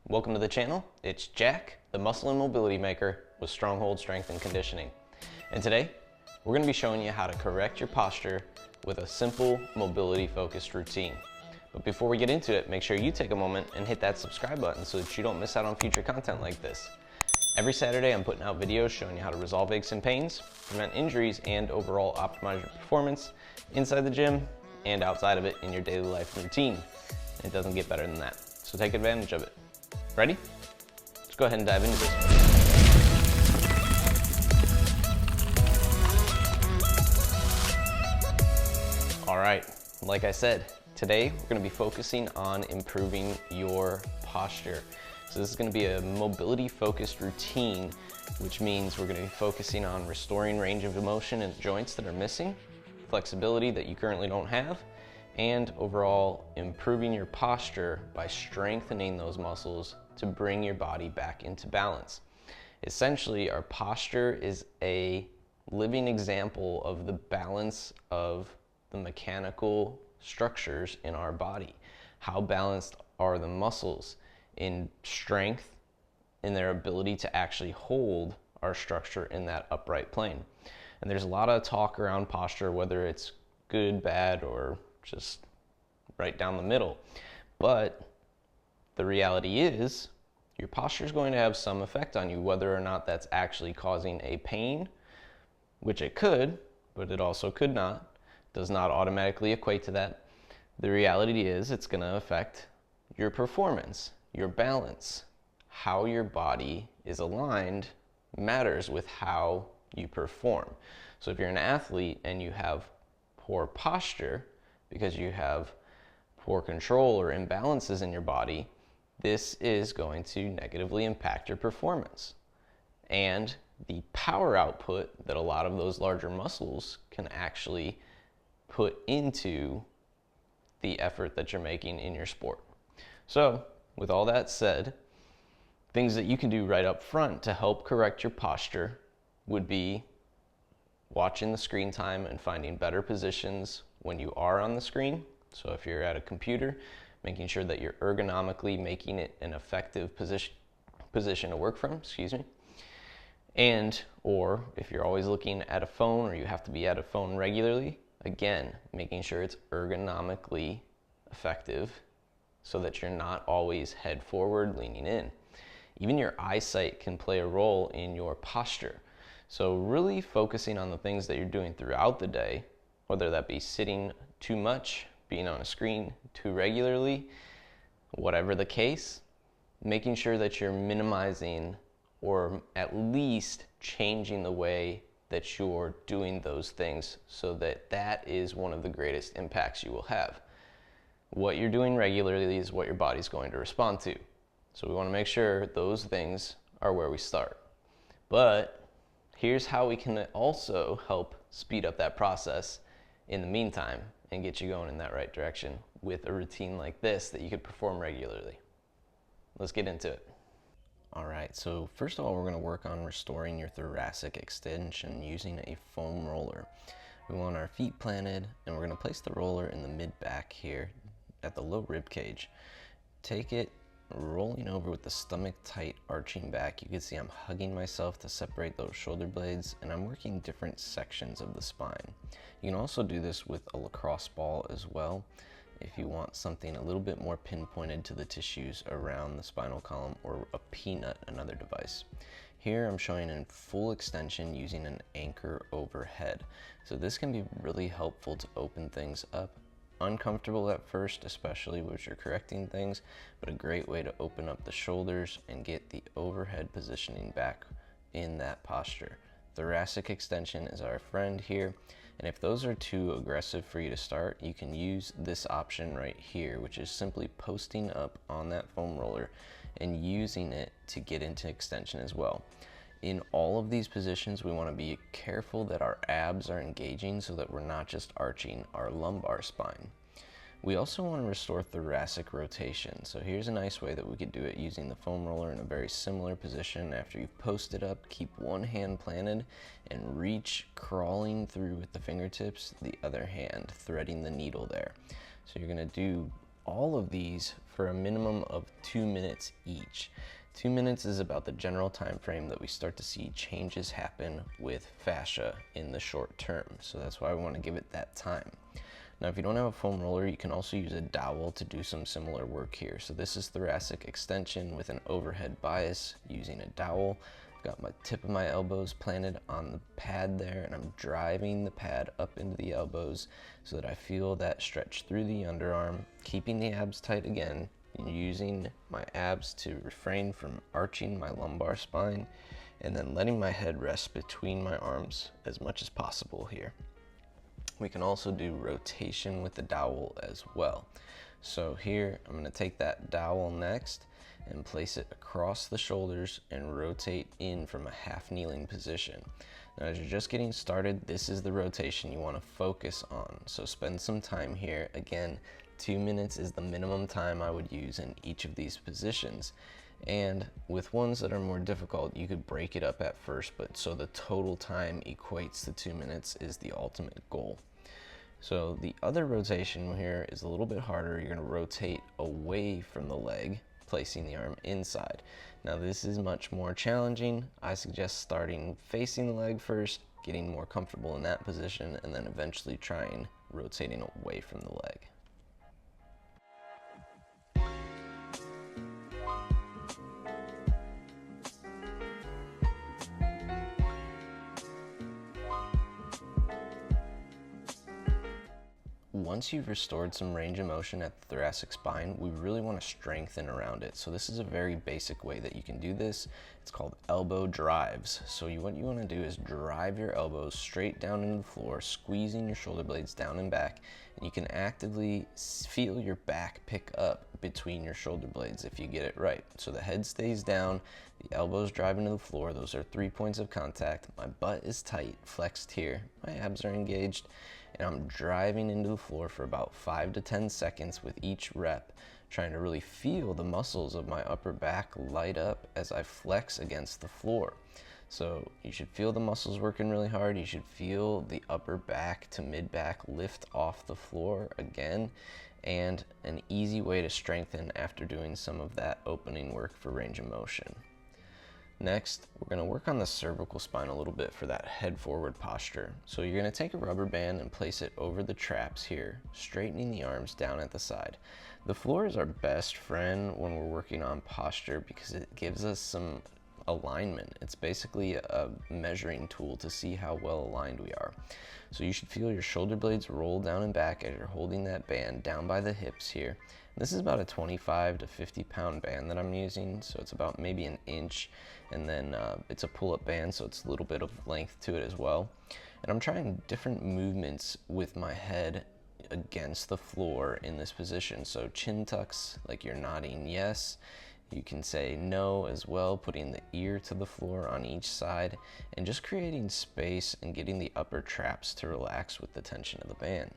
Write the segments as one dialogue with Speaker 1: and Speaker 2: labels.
Speaker 1: Welcome to the channel. It's Jack, the muscle and mobility maker with Stronghold Strength and Conditioning. And today, we're going to be showing you how to correct your posture with a simple mobility-focused routine. But before we get into it, make sure you take a moment and hit that subscribe button so that you don't miss out on future content like this. Every Saturday, I'm putting out videos showing you how to resolve aches and pains, prevent injuries, and overall optimize your performance inside the gym and outside of it in your daily life routine. It doesn't get better than that, so take advantage of it. Ready? Let's go ahead and dive into this. All right, like I said, today we're going to be focusing on improving your posture. So this is going to be a mobility focused routine, which means we're going to be focusing on restoring range of motion in joints that are missing, flexibility that you currently don't have, and overall improving your posture by strengthening those muscles to bring your body back into balance. Essentially, our posture is a living example of the balance of the mechanical structures in our body. How balanced are the muscles in strength, in their ability to actually hold our structure in that upright plane. And there's a lot of talk around posture, whether it's good, bad, or just right down the middle. But the reality is your posture is going to have some effect on you, whether or not that's actually causing a pain, which it could, but it also could not. Does not automatically equate to that. The reality is it's going to affect your performance, your balance. How your body is aligned matters with how you perform. So if you're an athlete and you have poor posture because you have poor control or imbalances in your body, this is going to negatively impact your performance. And the power output that a lot of those larger muscles can actually put into the effort that you're making in your sport. So, with all that said, things that you can do right up front to help correct your posture would be watching the screen time and finding better positions when you are on the screen. So if you're at a computer, making sure that you're ergonomically making it an effective position to work from, And, or if you're always looking at a phone or you have to be at a phone regularly, again, making sure it's ergonomically effective so that you're not always head forward, leaning in. Even your eyesight can play a role in your posture. So really focusing on the things that you're doing throughout the day, whether that be sitting too much, being on a screen too regularly, whatever the case, making sure that you're minimizing or at least changing the way that you're doing those things so that that is one of the greatest impacts you will have. What you're doing regularly is what your body's going to respond to. So we want to make sure those things are where we start. But here's how we can also help speed up that process in the meantime and get you going in that right direction with a routine like this that you could perform regularly. Let's get into it. All right, so first of all, we're going to work on restoring your thoracic extension using a foam roller. We want our feet planted, and we're going to place the roller in the mid-back here at the low rib cage. Take it rolling over with the stomach tight, arching back. You can see I'm hugging myself to separate those shoulder blades, and I'm working different sections of the spine. You can also do this with a lacrosse ball as well, if you want something a little bit more pinpointed to the tissues around the spinal column, or a peanut, another device. Here I'm showing in full extension using an anchor overhead. So this can be really helpful to open things up. Uncomfortable at first, especially as you're correcting things, but a great way to open up the shoulders and get the overhead positioning back in that posture. Thoracic extension is our friend here. And if those are too aggressive for you to start, you can use this option right here, which is simply posting up on that foam roller and using it to get into extension as well. In all of these positions, we want to be careful that our abs are engaging so that we're not just arching our lumbar spine. We also want to restore thoracic rotation. So here's a nice way that we could do it using the foam roller in a very similar position. After you've posted up, keep one hand planted and reach, crawling through with the fingertips, the other hand threading the needle there. So you're going to do all of these for a minimum of 2 minutes each. 2 minutes is about the general time frame that we start to see changes happen with fascia in the short term. So that's why we want to give it that time. Now, if you don't have a foam roller, you can also use a dowel to do some similar work here. So this is thoracic extension with an overhead bias using a dowel. I've got my tip of my elbows planted on the pad there, and I'm driving the pad up into the elbows so that I feel that stretch through the underarm, keeping the abs tight again, and using my abs to refrain from arching my lumbar spine, and then letting my head rest between my arms as much as possible here. We can also do rotation with the dowel as well. So here, I'm going to take that dowel next and place it across the shoulders and rotate in from a half kneeling position. Now, as you're just getting started, this is the rotation you want to focus on. So spend some time here. Again, 2 minutes is the minimum time I would use in each of these positions. And with ones that are more difficult, you could break it up at first, but so the total time equates to 2 minutes is the ultimate goal. So the other rotation here is a little bit harder. You're going to rotate away from the leg, placing the arm inside. Now this is much more challenging. I suggest starting facing the leg first, getting more comfortable in that position, and then eventually trying rotating away from the leg. Once you've restored some range of motion at the thoracic spine, we really want to strengthen around it. So this is a very basic way that you can do this. It's called elbow drives. So what you want to do is drive your elbows straight down into the floor, squeezing your shoulder blades down and back, and you can actively feel your back pick up between your shoulder blades if you get it right. So the head stays down, the elbows drive into the floor. Those are 3 points of contact. My butt is tight, flexed here. My abs are engaged, and I'm driving into the floor for about 5 to 10 seconds with each rep, trying to really feel the muscles of my upper back light up as I flex against the floor. So you should feel the muscles working really hard. You should feel the upper back to mid back lift off the floor again, and an easy way to strengthen after doing some of that opening work for range of motion. Next, we're going to work on the cervical spine a little bit for that head forward posture. So you're going to take a rubber band and place it over the traps here, straightening the arms down at the side. The floor is our best friend when we're working on posture because it gives us some alignment. It's basically a measuring tool to see how well aligned we are. So you should feel your shoulder blades roll down and back as you're holding that band down by the hips here. This is about a 25 to 50 pound band that I'm using, so it's about maybe an inch, and then it's a pull-up band, so it's a little bit of length to it as well. And I'm trying different movements with my head against the floor in this position. So chin tucks, like you're nodding yes. You can say no as well, putting the ear to the floor on each side, and just creating space and getting the upper traps to relax with the tension of the band.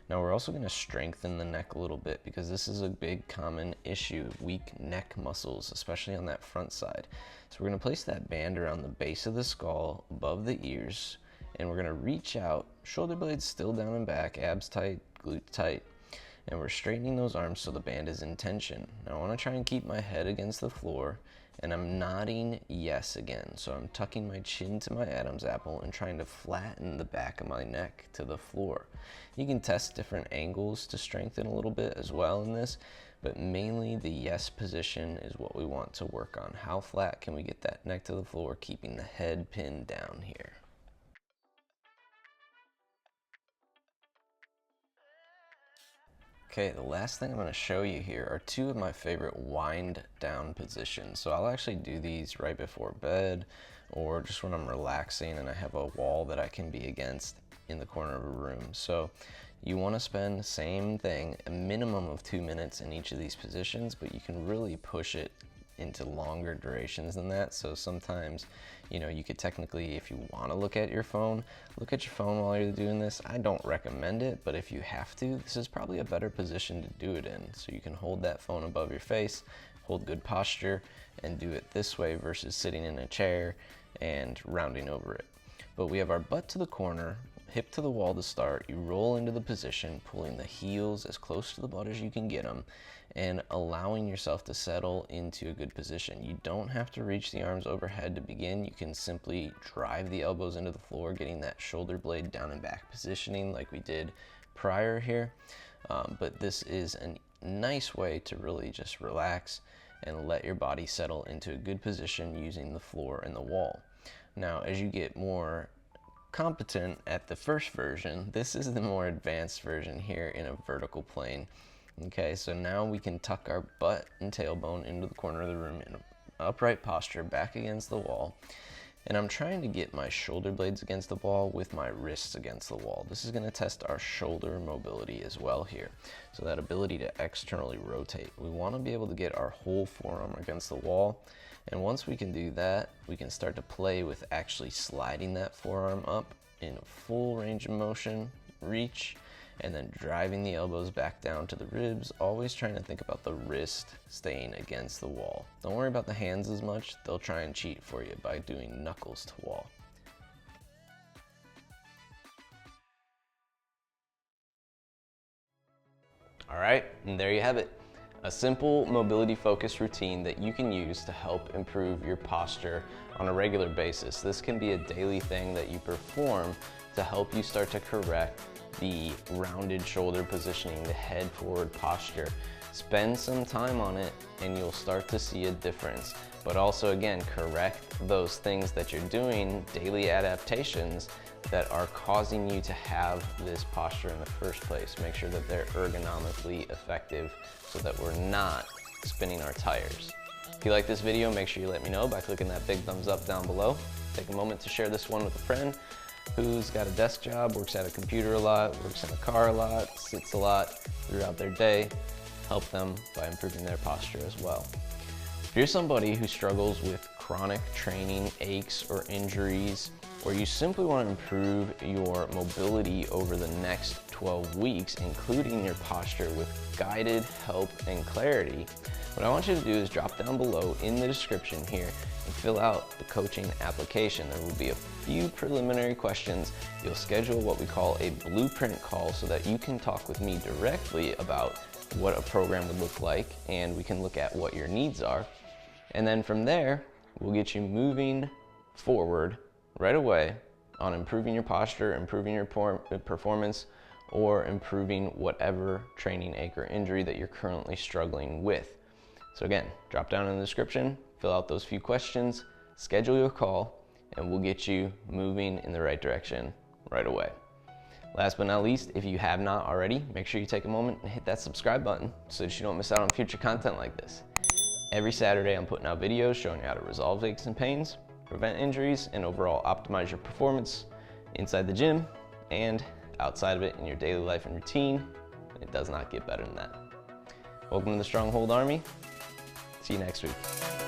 Speaker 1: Now we're also going to strengthen the neck a little bit because this is a big common issue, weak neck muscles, especially on that front side. So we're going to place that band around the base of the skull, above the ears, and we're going to reach out, shoulder blades still down and back, abs tight, glutes tight, and we're straightening those arms so the band is in tension. Now I want to try and keep my head against the floor, and I'm nodding yes again. So I'm tucking my chin to my Adam's apple and trying to flatten the back of my neck to the floor. You can test different angles to strengthen a little bit as well in this, but mainly the yes position is what we want to work on. How flat can we get that neck to the floor, keeping the head pinned down here? Okay, the last thing I'm going to show you here are two of my favorite wind down positions. So I'll actually do these right before bed or just when I'm relaxing and I have a wall that I can be against in the corner of a room. So you want to spend, same thing, a minimum of 2 minutes in each of these positions, but you can really push it into longer durations than that. So sometimes, you could technically, if you want to look at your phone while you're doing this. I don't recommend it, but if you have to, this is probably a better position to do it in. So you can hold that phone above your face, hold good posture, and do it this way versus sitting in a chair and rounding over it. But we have our butt to the corner, hip to the wall to start. You roll into the position, pulling the heels as close to the butt as you can get them, and allowing yourself to settle into a good position. You don't have to reach the arms overhead to begin. You can simply drive the elbows into the floor, getting that shoulder blade down and back positioning like we did prior here. But this is a nice way to really just relax and let your body settle into a good position using the floor and the wall. Now, as you get more competent at the first version, this is the more advanced version here in a vertical plane. Okay, so now we can tuck our butt and tailbone into the corner of the room in an upright posture back against the wall. And I'm trying to get my shoulder blades against the wall with my wrists against the wall. This is going to test our shoulder mobility as well here. So that ability to externally rotate. We want to be able to get our whole forearm against the wall. And once we can do that, we can start to play with actually sliding that forearm up in a full range of motion, reach, and then driving the elbows back down to the ribs, always trying to think about the wrist staying against the wall. Don't worry about the hands as much. They'll try and cheat for you by doing knuckles to wall. All right, and there you have it. A simple mobility-focused routine that you can use to help improve your posture on a regular basis. This can be a daily thing that you perform to help you start to correct the rounded shoulder positioning, the head forward posture. Spend some time on it and you'll start to see a difference. But also, again, correct those things that you're doing, daily adaptations that are causing you to have this posture in the first place. Make sure that they're ergonomically effective so that we're not spinning our tires. If you like this video, make sure you let me know by clicking that big thumbs up down below. Take a moment to share this one with a friend who's got a desk job, works at a computer a lot, works in a car a lot, sits a lot throughout their day. Help them by improving their posture as well. If you're somebody who struggles with chronic training aches or injuries, or you simply want to improve your mobility over the next 12 weeks, including your posture with guided help and clarity, what I want you to do is drop down below in the description here and fill out the coaching application. There will be a few preliminary questions. You'll schedule what we call a blueprint call so that you can talk with me directly about what a program would look like, and we can look at what your needs are. And then from there, we'll get you moving forward right away on improving your posture, improving your performance, or improving whatever training ache or injury that you're currently struggling with. So again, drop down in the description, fill out those few questions, schedule your call, and we'll get you moving in the right direction right away. Last but not least, if you have not already, make sure you take a moment and hit that subscribe button so that you don't miss out on future content like this. Every Saturday, I'm putting out videos showing you how to resolve aches and pains, prevent injuries, and overall optimize your performance inside the gym and outside of it in your daily life and routine. It does not get better than that. Welcome to the Stronghold Army. See you next week.